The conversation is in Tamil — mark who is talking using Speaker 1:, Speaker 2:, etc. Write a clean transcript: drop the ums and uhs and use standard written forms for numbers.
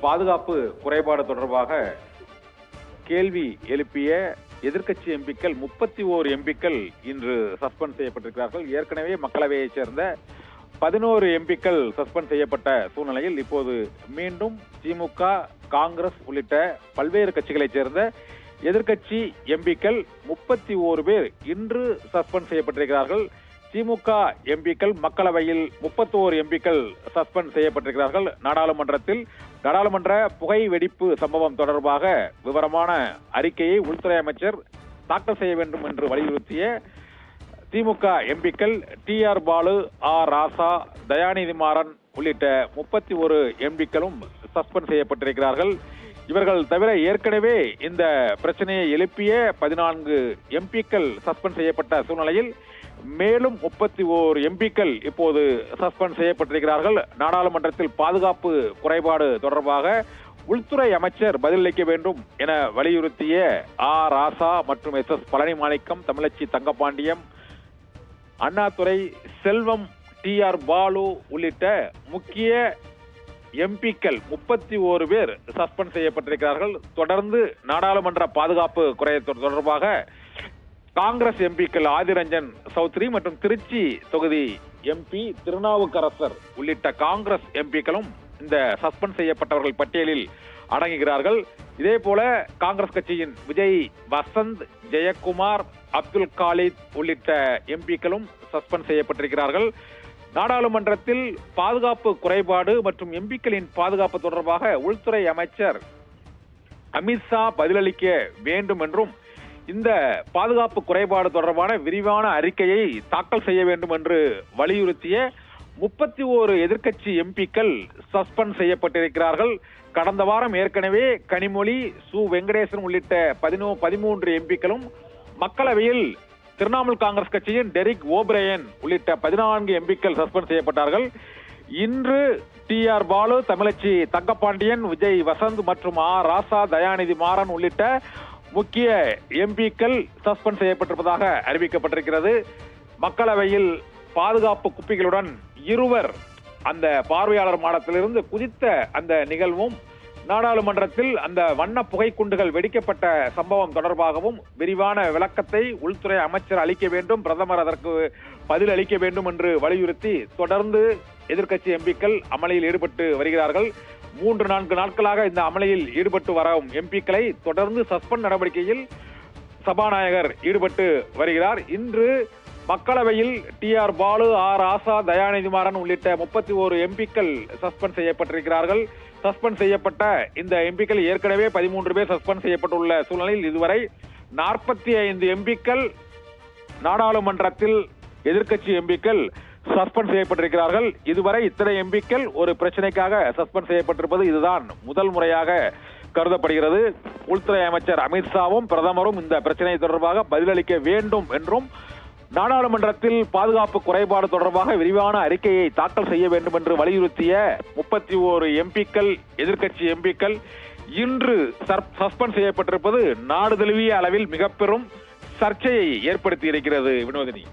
Speaker 1: பாதுகாப்பு குறைபாடு தொடர்பாக கேள்வி எழுப்பிய எதிர்க்கட்சி எம்பிக்கள் 31 எம்பிக்கள் இன்று சஸ்பெண்ட் செய்யப்பட்டிருக்கிறார்கள். ஏற்கனவே மக்களவையைச் சேர்ந்த 11 எம்பிக்கள் சஸ்பெண்ட் செய்யப்பட்ட சூழ்நிலையில் இப்போது மீண்டும் திமுக, காங்கிரஸ் உள்ளிட்ட பல்வேறு கட்சிகளைச் சேர்ந்த எதிர்க்கட்சி எம்பிக்கள் 31 பேர் இன்று சஸ்பெண்ட் செய்யப்பட்டிருக்கிறார்கள். திமுக எம்பிக்கள் மக்களவையில் 31 எம்பிக்கள் சஸ்பெண்ட் செய்யப்பட்டிருக்கிறார்கள். நாடாளுமன்ற புகை வெடிப்பு சம்பவம் தொடர்பாக விவரமான அறிக்கையை உள்துறை அமைச்சர் தாக்கல் செய்ய வேண்டும் என்று வலியுறுத்திய திமுக எம்பிக்கள் டி.ஆர். பாலு, ஆர். ராசா, தயாநிதி மாறன் உள்ளிட்ட 31 எம்பிக்களும் சஸ்பெண்ட் செய்யப்பட்டிருக்கிறார்கள். இவர்கள் தவிர ஏற்கனவே இந்த பிரச்சனையை எழுப்பிய 14 எம்பிக்கள் சஸ்பெண்ட் செய்யப்பட்ட சூழ்நிலையில் மேலும் 31 எம்பிக்கள் இப்போது சஸ்பெண்ட் செய்யப்பட்டிருக்கிறார்கள். நாடாளுமன்றத்தில் பாதுகாப்பு குறைபாடு தொடர்பாக உள்துறை அமைச்சர் பதிலளிக்க வேண்டும் என வலியுறுத்திய ஆர். ராசா மற்றும் எஸ். பழனிமாணிக்கம், தமிழச்சி தங்கபாண்டியம், அண்ணாதுரை, செல்வம், டி.ஆர். பாலு உள்ளிட்ட முக்கிய எம்பிக்கள் 31 பேர் சஸ்பெண்ட் செய்யப்பட்டிருக்கிறார்கள். தொடர்ந்து நாடாளுமன்ற பாதுகாப்பு தொடர்பாக காங்கிரஸ் எம்பிக்கள் ஆதிரஞ்சன் சௌத்ரி மற்றும் திருச்சி தொகுதி எம்பி திருநாவுக்கரசர் உள்ளிட்ட காங்கிரஸ் எம்பிக்களும் இந்த சஸ்பெண்ட் செய்யப்பட்டவர்கள் பட்டியலில் அடங்குகிறார்கள். இதே போல காங்கிரஸ் கட்சியின் விஜய், வசந்த், ஜெயக்குமார், அப்துல் காலித் உள்ளிட்ட எம்பிக்களும் சஸ்பெண்ட் செய்யப்பட்டிருக்கிறார்கள். நாடாளுமன்றத்தில் பாதுகாப்பு குறைபாடு மற்றும் எம்பிக்களின் பாதுகாப்பு தொடர்பாக உள்துறை அமைச்சர் அமித்ஷா பதிலளிக்க வேண்டும் என்றும் இந்த பாதுகாப்பு குறைபாடு தொடர்பான விரிவான அறிக்கையை தாக்கல் செய்ய வேண்டும் என்று வலியுறுத்திய 31 எதிர்க்கட்சி எம்பிக்கள் சஸ்பெண்ட் செய்யப்பட்டிருக்கிறார்கள். கடந்த வாரம் ஏற்கனவே கனிமொழி, சு. வெங்கடேசன் உள்ளிட்ட 13 எம்பிக்களும் மக்களவையில் திரிணாமுல் காங்கிரஸ் கட்சியின் டெரிக் ஓபிரையன் உள்ளிட்ட 14 எம்பிக்கள் சஸ்பெண்ட் செய்யப்பட்டார்கள். இன்று டி.ஆர். பாலு, தமிழச்சி தங்கபாண்டியன், விஜய், வசந்த் மற்றும் ஆர். ராசா, தயாநிதி மாறன் உள்ளிட்ட முக்கிய எம்பிக்கள் சஸ்பெண்ட் செய்யப்பட்டிருப்பதாக அறிவிக்கப்பட்டிருக்கிறது. மக்களவையில் பாதுகாப்பு குப்பிகளுடன் இருவர் அந்த பார்வையாளர் மாடத்திலிருந்து குதித்த அந்த நிகழ்வும், நாடாளுமன்றத்தில் அந்த வண்ண புகைக்குண்டுகள் வெடிக்கப்பட்ட சம்பவம் தொடர்பாகவும் விரிவான விளக்கத்தை உள்துறை அமைச்சர் அளிக்க வேண்டும், பிரதமர் அதற்கு பதில் அளிக்க வேண்டும் என்று வலியுறுத்தி தொடர்ந்து எதிர்க்கட்சி எம்பிக்கள் அமளியில் ஈடுபட்டு வருகிறார்கள். 3-4 நாட்களாக இந்த அமளியில் ஈடுபட்டு வரும் எம்பிக்களை தொடர்ந்து சஸ்பெண்ட் நடவடிக்கையில் சபாநாயகர் ஈடுபட்டு வருகிறார். இன்று மக்களவையில் டி.ஆர். பாலு, ஆர். ராசா, தயாநிதி மாறன் உள்ளிட்ட 31 எம்பிக்கள் சஸ்பெண்ட் செய்யப்பட்டிருக்கிறார்கள். சஸ்பெண்ட் செய்யப்பட்ட இந்த எம்பிக்கள் ஏற்கனவே 13 பேர் சஸ்பெண்ட் செய்யப்பட்டுள்ள சூழ்நிலையில் இதுவரை 45 எம்பிக்கள் நாடாளுமன்றத்தில் எதிர்க்கட்சி எம்பிக்கள் சஸ்பெண்ட் செய்யப்பட்டிருக்கிறார்கள். இதுவரை இத்தனை எம்பிக்கள் ஒரு பிரச்சனைக்காக சஸ்பெண்ட் செய்யப்பட்டிருப்பது இதுதான் முதல் முறையாக கருதப்படுகிறது. உள்துறை அமைச்சர் அமித்ஷாவும் பிரதமரும் இந்த பிரச்சனை தொடர்பாக பதிலளிக்க வேண்டும் என்றும் நாடாளுமன்றத்தில் பாதுகாப்பு குறைபாடு தொடர்பாக விரிவான அறிக்கையை தாக்கல் செய்ய வேண்டும் என்று வலியுறுத்திய 31 எம்பிக்கள் எதிர்க்கட்சி எம்பிக்கள் இன்று சஸ்பெண்ட் செய்யப்பட்டிருப்பது நாடு தழுவிய அளவில் மிக பெரும் சர்ச்சையை ஏற்படுத்தி இருக்கிறது. வினோதினி.